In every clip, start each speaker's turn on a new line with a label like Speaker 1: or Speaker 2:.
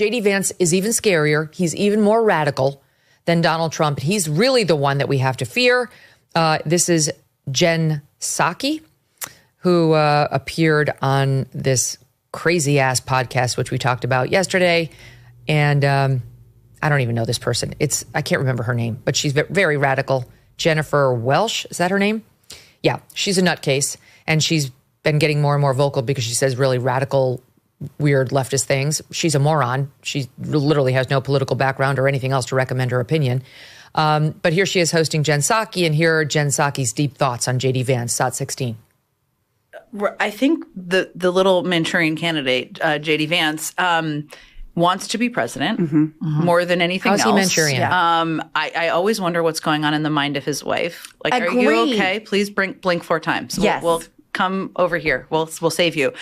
Speaker 1: J.D. Vance is even scarier. He's even more radical than Donald Trump. He's really the one that we have to fear. This is Jen Psaki, who appeared on this crazy-ass podcast, which we talked about yesterday. And I don't even know this person. I can't remember her name, but she's very radical. Jennifer Welsh, is that her name? Yeah, she's a nutcase. And she's been getting more and more vocal because she says really radical, weird leftist things. She's a moron. She literally has no political background or anything else to recommend her opinion. But here she is hosting Jen Psaki, and here are Jen Psaki's deep thoughts on J.D. Vance, SOT 16.
Speaker 2: I think the little Manchurian candidate, J.D. Vance, wants to be president more than anything else.
Speaker 1: How's he Manchurian?
Speaker 2: Yeah. I always wonder what's going on in the mind of his wife. Like, are you okay? Please blink 4 times.
Speaker 3: Yes.
Speaker 2: We'll come over here. We'll save you.
Speaker 1: You're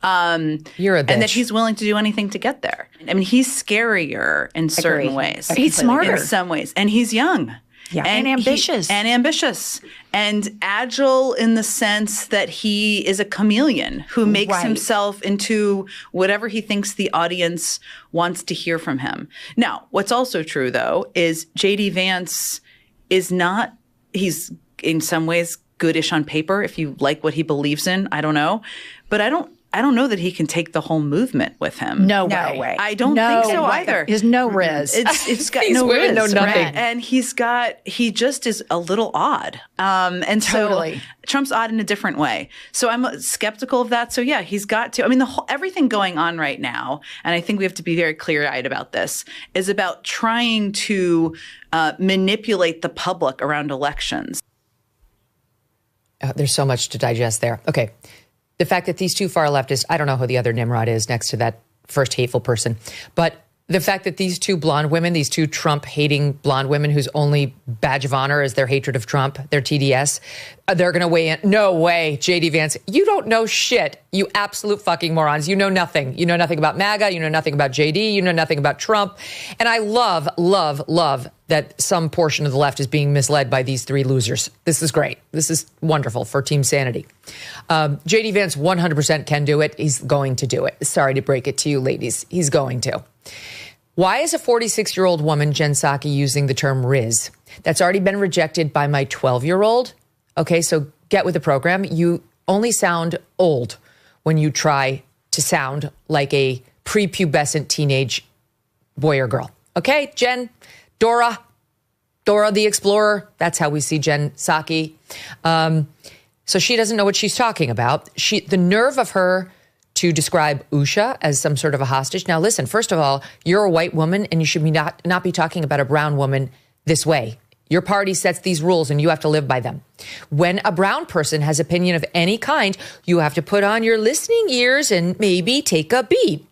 Speaker 1: a bitch.
Speaker 2: And that he's willing to do anything to get there. I mean, he's scarier in certain ways.
Speaker 3: He's smarter.
Speaker 2: In some ways. And he's young.
Speaker 3: Yeah, and ambitious.
Speaker 2: And agile in the sense that he is a chameleon who makes himself into whatever he thinks the audience wants to hear from him. Now, what's also true, though, is J.D. Vance is not – he's in some ways goodish on paper if you like what he believes in. I don't know. But I don't know that he can take the whole movement with him.
Speaker 3: No way.
Speaker 2: I don't think so either.
Speaker 3: There's no riz.
Speaker 2: It's got
Speaker 1: He's
Speaker 2: no riz.
Speaker 1: no nothing.
Speaker 2: Right. And he just is a little odd. And
Speaker 3: Totally.
Speaker 2: so Trump's odd in a different way. So I'm skeptical of that. So yeah, he's got to. I mean, everything going on right now, and I think we have to be very clear-eyed about this, is about trying to manipulate the public around elections.
Speaker 1: There's so much to digest there. Okay. The fact that these two far leftists, I don't know who the other Nimrod is next to that first hateful person, but the fact that these two blonde women, these two Trump-hating blonde women whose only badge of honor is their hatred of Trump, their TDS, they're going to weigh in. No way, J.D. Vance. You don't know shit, you absolute fucking morons. You know nothing. You know nothing about MAGA. You know nothing about J.D. You know nothing about Trump. And I love, love, love that some portion of the left is being misled by these three losers. This is great. This is wonderful for team sanity. J.D. Vance 100% can do it. He's going to do it. Sorry to break it to you, ladies. He's going to. Why is a 46-year-old woman, Jen Psaki, using the term Riz? That's already been rejected by my 12-year-old. Okay, so get with the program. You only sound old when you try to sound like a prepubescent teenage boy or girl. Okay, Jen, Dora the Explorer. That's how we see Jen Psaki. So she doesn't know what she's talking about. The nerve of her to describe Usha as some sort of a hostage. Now, listen, first of all, you're a white woman and you should be not be talking about a brown woman this way. Your party sets these rules and you have to live by them. When a brown person has opinion of any kind, you have to put on your listening ears and maybe take a beat.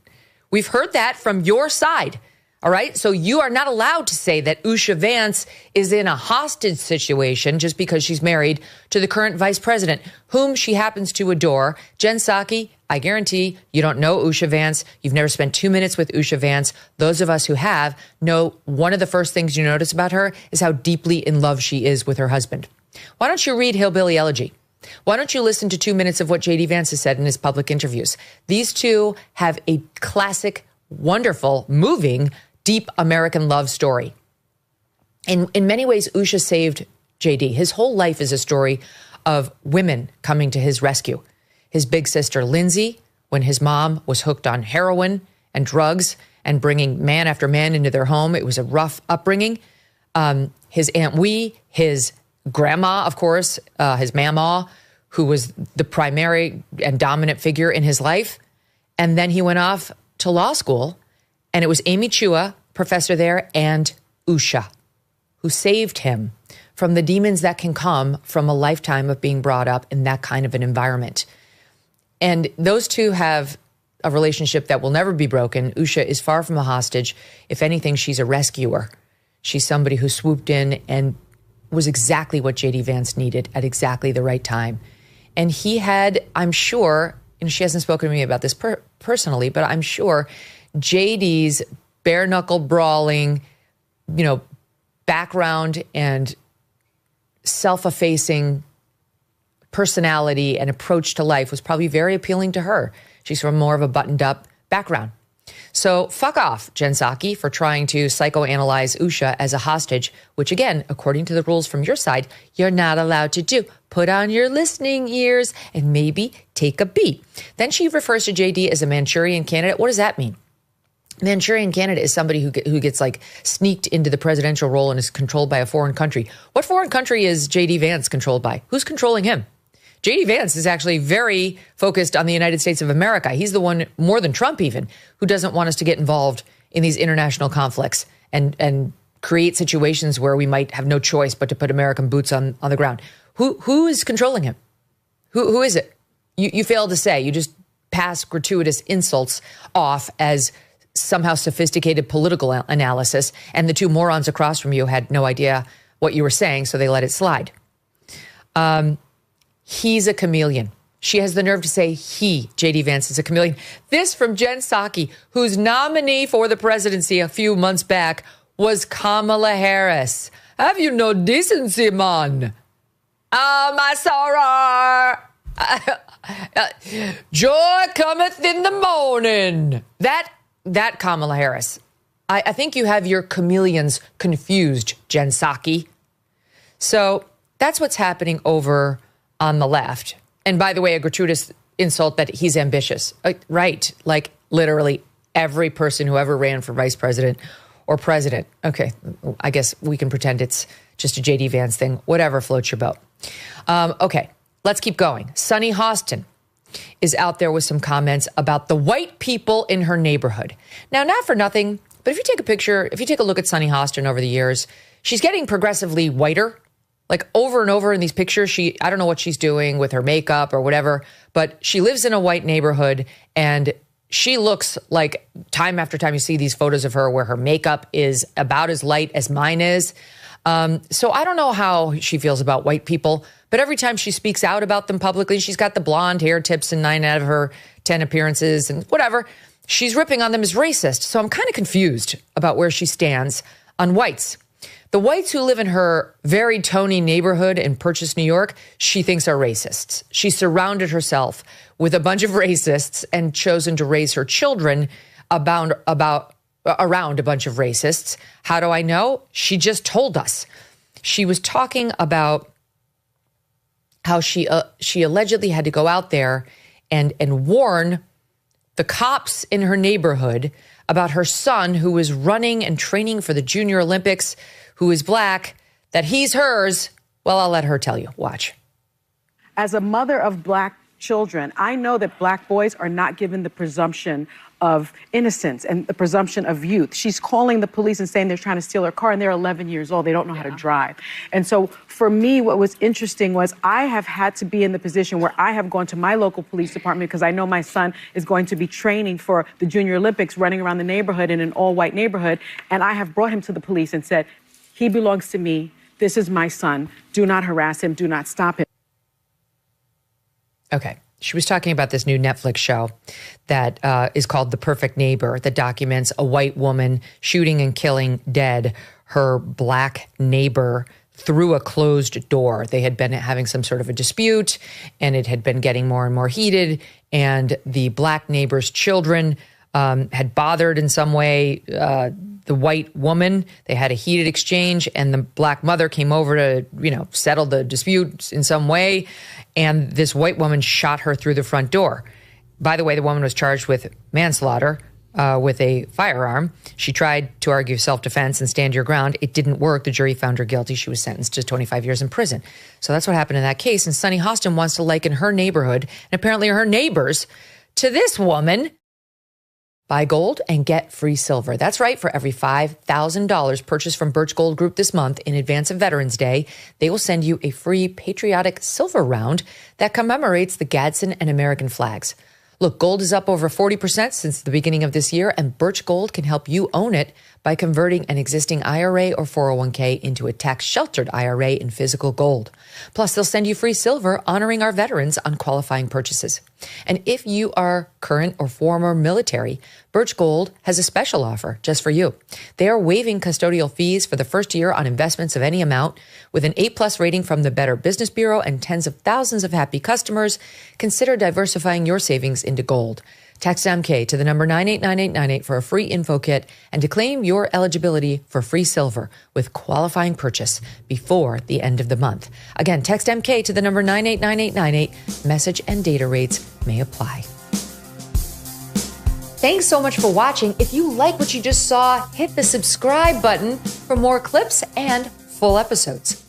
Speaker 1: We've heard that from your side. All right. So you are not allowed to say that Usha Vance is in a hostage situation just because she's married to the current vice president, whom she happens to adore. Jen Psaki, I guarantee you don't know Usha Vance. You've never spent 2 minutes with Usha Vance. Those of us who have know one of the first things you notice about her is how deeply in love she is with her husband. Why don't you read Hillbilly Elegy? Why don't you listen to 2 minutes of what J.D. Vance has said in his public interviews? These two have a classic, wonderful, moving, deep American love story. In many ways, Usha saved J.D. His whole life is a story of women coming to his rescue. His big sister, Lindsay, when his mom was hooked on heroin and drugs and bringing man after man into their home. It was a rough upbringing. His Aunt Wee, his grandma, of course, his mama, who was the primary and dominant figure in his life. And then he went off to law school, and it was Amy Chua, professor there, and Usha, who saved him from the demons that can come from a lifetime of being brought up in that kind of an environment. And those two have a relationship that will never be broken. Usha is far from a hostage. If anything, she's a rescuer. She's somebody who swooped in and was exactly what J.D. Vance needed at exactly the right time. And he had, I'm sure, and she hasn't spoken to me about this personally, but I'm sure J.D.'s bare-knuckle brawling, background and self-effacing personality and approach to life was probably very appealing to her. She's from more of a buttoned-up background. So fuck off, Jen Psaki, for trying to psychoanalyze Usha as a hostage, which again, according to the rules from your side, you're not allowed to do. Put on your listening ears and maybe take a beat. Then she refers to JD as a Manchurian candidate. What does that mean? Manchurian candidate is somebody who gets like sneaked into the presidential role and is controlled by a foreign country. What foreign country is JD Vance controlled by? Who's controlling him? JD Vance is actually very focused on the United States of America. He's the one, more than Trump even, who doesn't want us to get involved in these international conflicts and create situations where we might have no choice but to put American boots on the ground. Who is controlling him? Who is it? You fail to say. You just pass gratuitous insults off as somehow sophisticated political analysis, and the two morons across from you had no idea what you were saying, so they let it slide. He's a chameleon. She has the nerve to say JD Vance, is a chameleon. This from Jen Psaki, whose nominee for the presidency a few months back was Kamala Harris. Have you no decency, man? Oh, my sorrow. Joy cometh in the morning. That Kamala Harris. I think you have your chameleons confused, Jen Psaki. So that's what's happening over on the left. And by the way, a gratuitous insult that he's ambitious. Right. Like literally every person who ever ran for vice president or president. Okay. I guess we can pretend it's just a JD Vance thing. Whatever floats your boat. Okay. Let's keep going. Sunny Hostin is out there with some comments about the white people in her neighborhood. Now, not for nothing, but if you take a look at Sunny Hostin over the years, she's getting progressively whiter. Like over and over in these pictures, I don't know what she's doing with her makeup or whatever, but she lives in a white neighborhood and she looks like time after time you see these photos of her where her makeup is about as light as mine is. So I don't know how she feels about white people, but every time she speaks out about them publicly, she's got the blonde hair tips in 9 out of her 10 appearances and whatever. She's ripping on them as racist. So I'm kind of confused about where she stands on whites. The whites who live in her very Tony neighborhood in Purchase, New York, she thinks are racists. She surrounded herself with a bunch of racists and chosen to raise her children around a bunch of racists. How do I know? She just told us. She was talking about how she allegedly had to go out there and warn the cops in her neighborhood about her son who was running and training for the Junior Olympics, who is black, that he's hers. Well, I'll let her tell you. Watch.
Speaker 4: As a mother of black children, I know that black boys are not given the presumption of innocence and the presumption of youth. She's calling the police and saying they're trying to steal her car and they're 11 years old. They don't know how to drive. And so for me, what was interesting was I have had to be in the position where I have gone to my local police department because I know my son is going to be training for the Junior Olympics, running around the neighborhood in an all-white neighborhood. And I have brought him to the police and said, he belongs to me. This is my son. Do not harass him. Do not stop him.
Speaker 1: Okay. She was talking about this new Netflix show that is called The Perfect Neighbor, that documents a white woman shooting and killing dead her black neighbor through a closed door. They had been having some sort of a dispute, and it had been getting more and more heated, and the black neighbor's children had bothered in some way the white woman. They had a heated exchange, and the black mother came over to, settle the dispute in some way. And this white woman shot her through the front door. By the way, the woman was charged with manslaughter with a firearm. She tried to argue self-defense and stand your ground. It didn't work. The jury found her guilty. She was sentenced to 25 years in prison. So that's what happened in that case. And Sunny Hostin wants to liken her neighborhood and apparently her neighbors to this woman. Buy gold and get free silver. That's right. For every $5,000 purchased from Birch Gold Group this month in advance of Veterans Day, they will send you a free patriotic silver round that commemorates the Gadsden and American flags. Look, gold is up over 40% since the beginning of this year, and Birch Gold can help you own it by converting an existing IRA or 401k into a tax-sheltered IRA in physical gold. Plus, they'll send you free silver honoring our veterans on qualifying purchases. And if you are current or former military, Birch Gold has a special offer just for you. They are waiving custodial fees for the first year on investments of any amount. With an A+ rating from the Better Business Bureau and tens of thousands of happy customers, consider diversifying your savings into gold. Text MK to the number 989898 for a free info kit and to claim your eligibility for free silver with qualifying purchase before the end of the month. Again, text MK to the number 989898. Message and data rates may apply. Thanks so much for watching. If you like what you just saw, hit the subscribe button for more clips and full episodes.